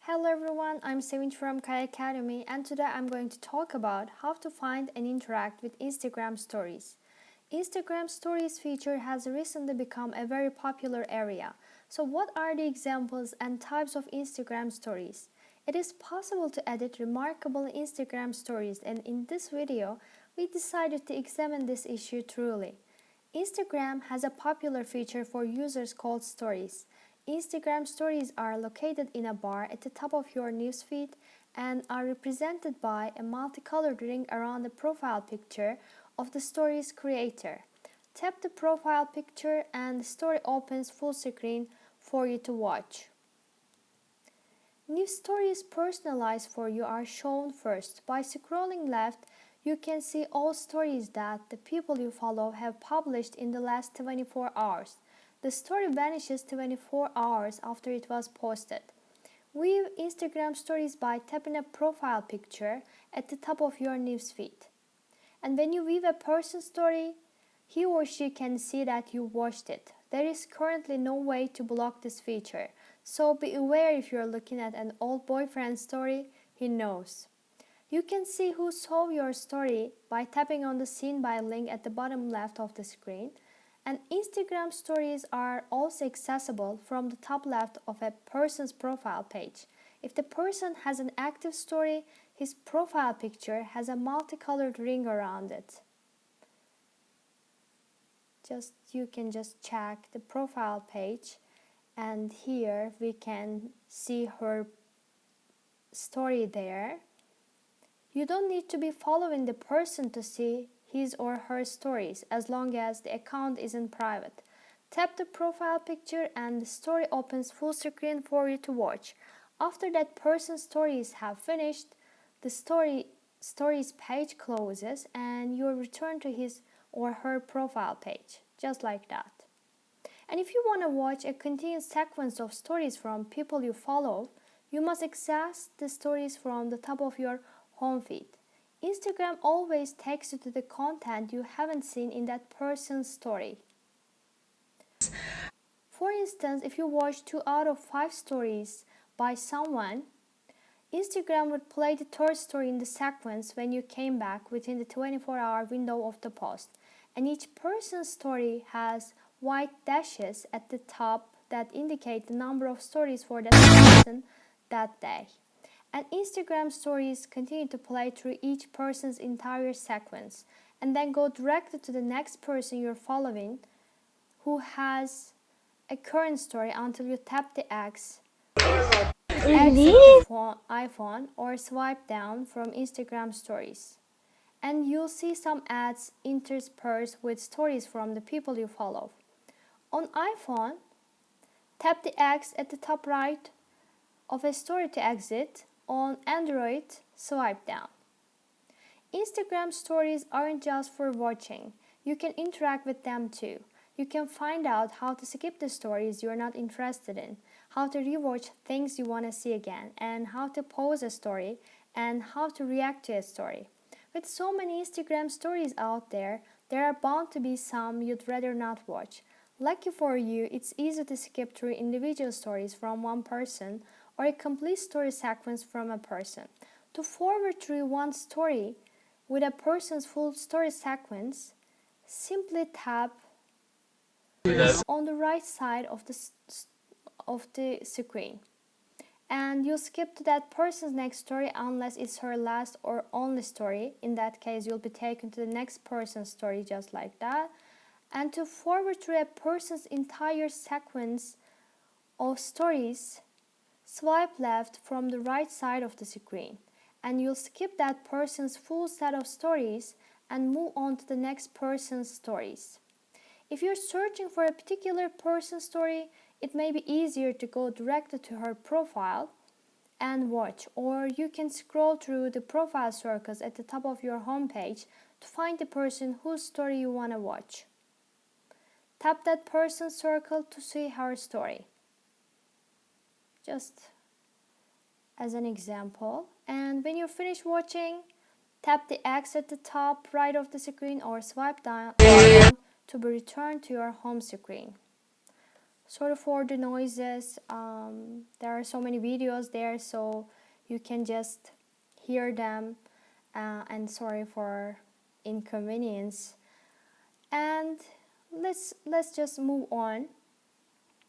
Hello everyone, I'm Sevinch from Kai Academy, and today I'm going to talk about how to find and interact with Instagram stories. Instagram stories feature has recently become a very popular area. So what are the examples and types of Instagram stories? It is possible to edit remarkable Instagram stories, and in this video, we decided to examine this issue truly. Instagram has a popular feature for users called stories. Instagram stories are located in a bar at the top of your newsfeed and are represented by a multicolored ring around the profile picture of the story's creator. Tap the profile picture and the story opens full screen for you to watch. New stories personalized for you are shown first. By scrolling left, you can see all stories that the people you follow have published in the last 24 hours. The story vanishes 24 hours after it was posted. View Instagram stories by tapping a profile picture at the top of your newsfeed. And when you view a person's story, he or she can see that you watched it. There is currently no way to block this feature, so be aware if you're looking at an old boyfriend's story, he knows. You can see who saw your story by tapping on the Seen By link at the bottom left of the screen. And Instagram stories are also accessible from the top left of a person's profile page. If the person has an active story, his profile picture has a multicolored ring around it. You can just check the profile page, and here we can see her story there. You don't need to be following the person to see his or her stories as long as the account isn't private. Tap the profile picture and the story opens full screen for you to watch. After that person's stories have finished, the stories page closes and you return to his or her profile page, just like that. And if you want to watch a continuous sequence of stories from people you follow, you must access the stories from the top of your home feed. Instagram always takes you to the content you haven't seen in that person's story. For instance, if you watch 2 out of 5 stories by someone, Instagram would play the third story in the sequence when you came back within the 24-hour window of the post. And each person's story has white dashes at the top that indicate the number of stories for that person that day. And Instagram stories continue to play through each person's entire sequence and then go directly to the next person you're following who has a current story until you tap the X, exit the iPhone, or swipe down from Instagram stories. And you'll see some ads interspersed with stories from the people you follow. On iPhone, tap the X at the top right of a story to exit. On Android, swipe down. Instagram stories aren't just for watching. You can interact with them too. You can find out how to skip the stories you're not interested in, how to rewatch things you want to see again, and how to pause a story, and how to react to a story. With so many Instagram stories out there, there are bound to be some you'd rather not watch. Lucky for you, it's easy to skip through individual stories from one person or a complete story sequence from a person. To forward through one story with a person's full story sequence, simply tap on the right side of the screen. And you'll skip to that person's next story unless it's her last or only story. In that case, you'll be taken to the next person's story just like that. And to forward through a person's entire sequence of stories, swipe left from the right side of the screen, and you'll skip that person's full set of stories and move on to the next person's stories. If you're searching for a particular person's story, it may be easier to go directly to her profile and watch, or you can scroll through the profile circles at the top of your homepage to find the person whose story you want to watch. Tap that person's circle to see her story, just as an example. And when you're finished watching, tap the X at the top right of the screen or swipe down to be returned to your home screen. Sorry for the noises. There are so many videos there, so you can just hear them. And sorry for inconvenience. And let's just move on.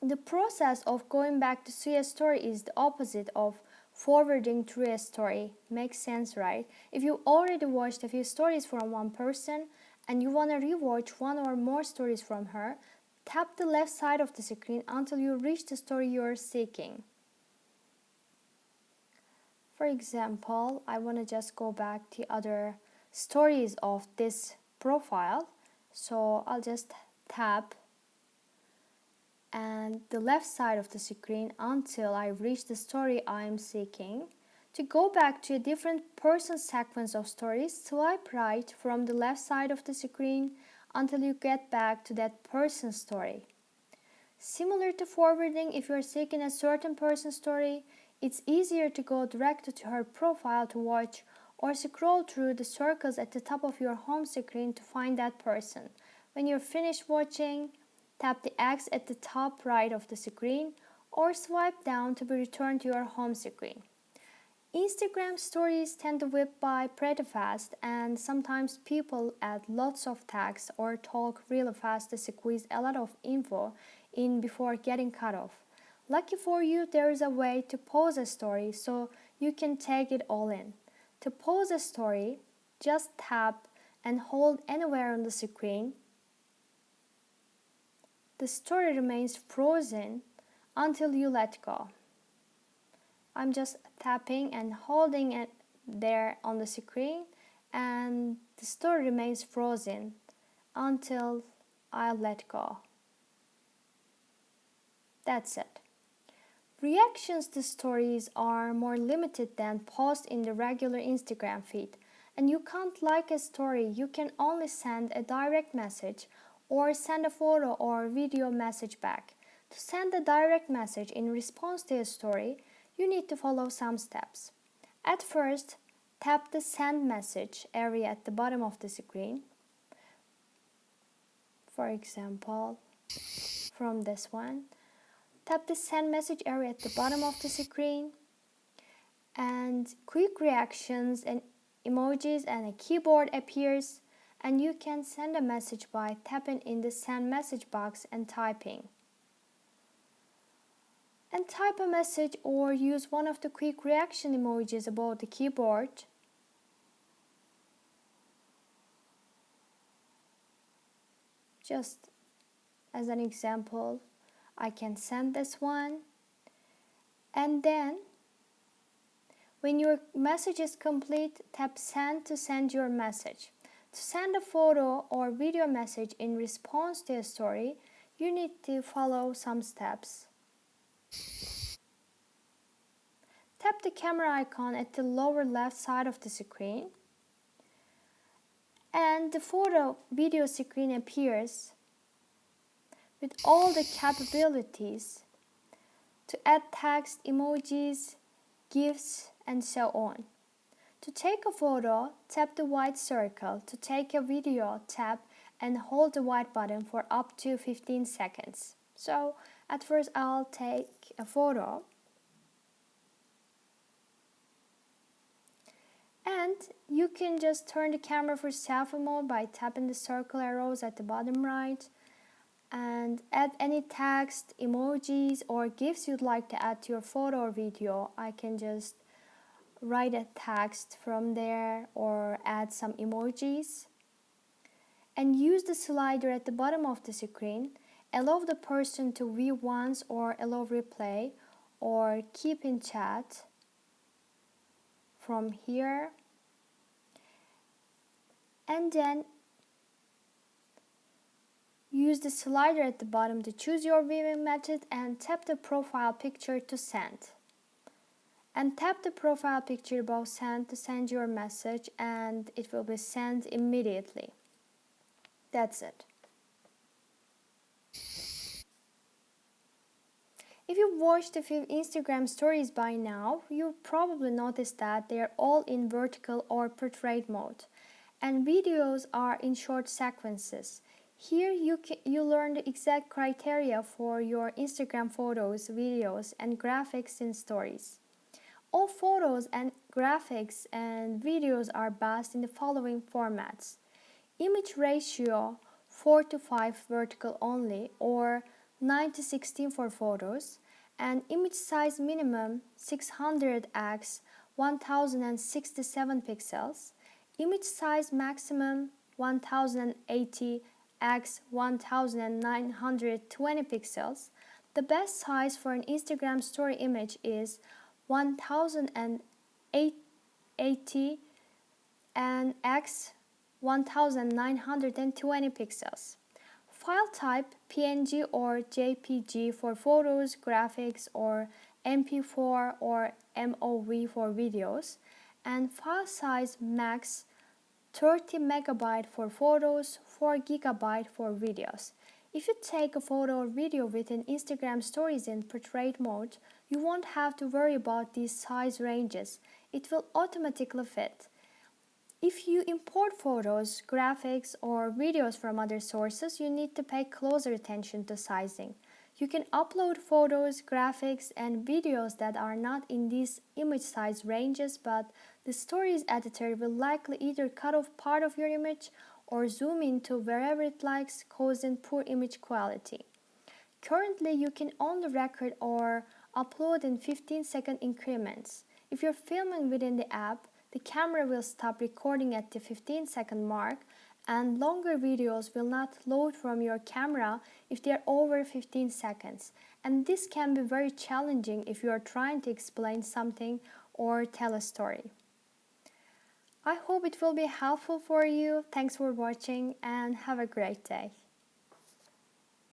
The process of going back to see a story is the opposite of forwarding through a story. Makes sense, right? If you already watched a few stories from one person and you want to rewatch one or more stories from her, tap the left side of the screen until you reach the story you are seeking. For example, I want to just go back to other stories of this profile. So I'll just tap and the left side of the screen until I reach the story I am seeking. To go back to a different person sequence of stories, swipe right from the left side of the screen until you get back to that person's story. Similar to forwarding, if you are seeking a certain person's story, it's easier to go direct to her profile to watch or scroll through the circles at the top of your home screen to find that person. When you're finished watching, tap the X at the top right of the screen or swipe down to be returned to your home screen. Instagram stories tend to whip by pretty fast, and sometimes people add lots of tags or talk really fast to squeeze a lot of info in before getting cut off. Lucky for you, there is a way to pause a story so you can take it all in. To pause a story, just tap and hold anywhere on the screen. The story remains frozen until you let go. I'm just tapping and holding it there on the screen, and the story remains frozen until I let go. That's it. Reactions to stories are more limited than posts in the regular Instagram feed, and you can't like a story, you can only send a direct message or send a photo or video message back. To send a direct message in response to a story, you need to follow some steps. At first, tap the send message area at the bottom of the screen. For example, from this one, tap the send message area at the bottom of the screen, and quick reactions and emojis and a keyboard appears, and you can send a message by tapping in the send message box and typing. And type a message or use one of the quick reaction emojis above the keyboard. Just as an example, I can send this one, and then when your message is complete, tap send to send your message. To send a photo or video message in response to a story, you need to follow some steps. Tap the camera icon at the lower left side of the screen, and the photo video screen appears with all the capabilities to add text, emojis, GIFs, and so on. To take a photo, tap the white circle. To take a video, tap and hold the white button for up to 15 seconds. So at first I'll take a photo. And you can just turn the camera for selfie mode by tapping the circle arrows at the bottom right, and add any text, emojis, or GIFs you'd like to add to your photo or video. I can just write a text from there or add some emojis. And use the slider at the bottom of the screen. Allow the person to view once or allow replay or keep in chat from here, and then use the slider at the bottom to choose your viewing method and tap the profile picture to send. And tap the profile picture above send to send your message, and it will be sent immediately. That's it. If you've watched a few Instagram stories by now, you've probably noticed that they are all in vertical or portrait mode, and videos are in short sequences. Here you learn the exact criteria for your Instagram photos, videos, and graphics in stories. All photos and graphics and videos are based in the following formats: image ratio 4 to 5 vertical only or 9 to 16 for photos, and image size minimum 600x 1067 pixels, image size maximum 1080 x 1920 pixels. The best size for an Instagram story image is 1080 and x 1920 pixels. File type PNG or JPG for photos, graphics, or MP4 or MOV for videos, and file size max 30 megabyte for photos, 4 gigabyte for videos. If you take a photo or video within Instagram stories in portrait mode, you won't have to worry about these size ranges. It will automatically fit. If you import photos, graphics, or videos from other sources, you need to pay closer attention to sizing. You can upload photos, graphics, and videos that are not in these image size ranges, but the Stories editor will likely either cut off part of your image or zoom into wherever it likes, causing poor image quality. Currently, you can only record or upload in 15-second increments. If you're filming within the app, the camera will stop recording at the 15-second mark, and longer videos will not load from your camera if they are over 15 seconds. And this can be very challenging if you are trying to explain something or tell a story. I hope it will be helpful for you. Thanks for watching and have a great day.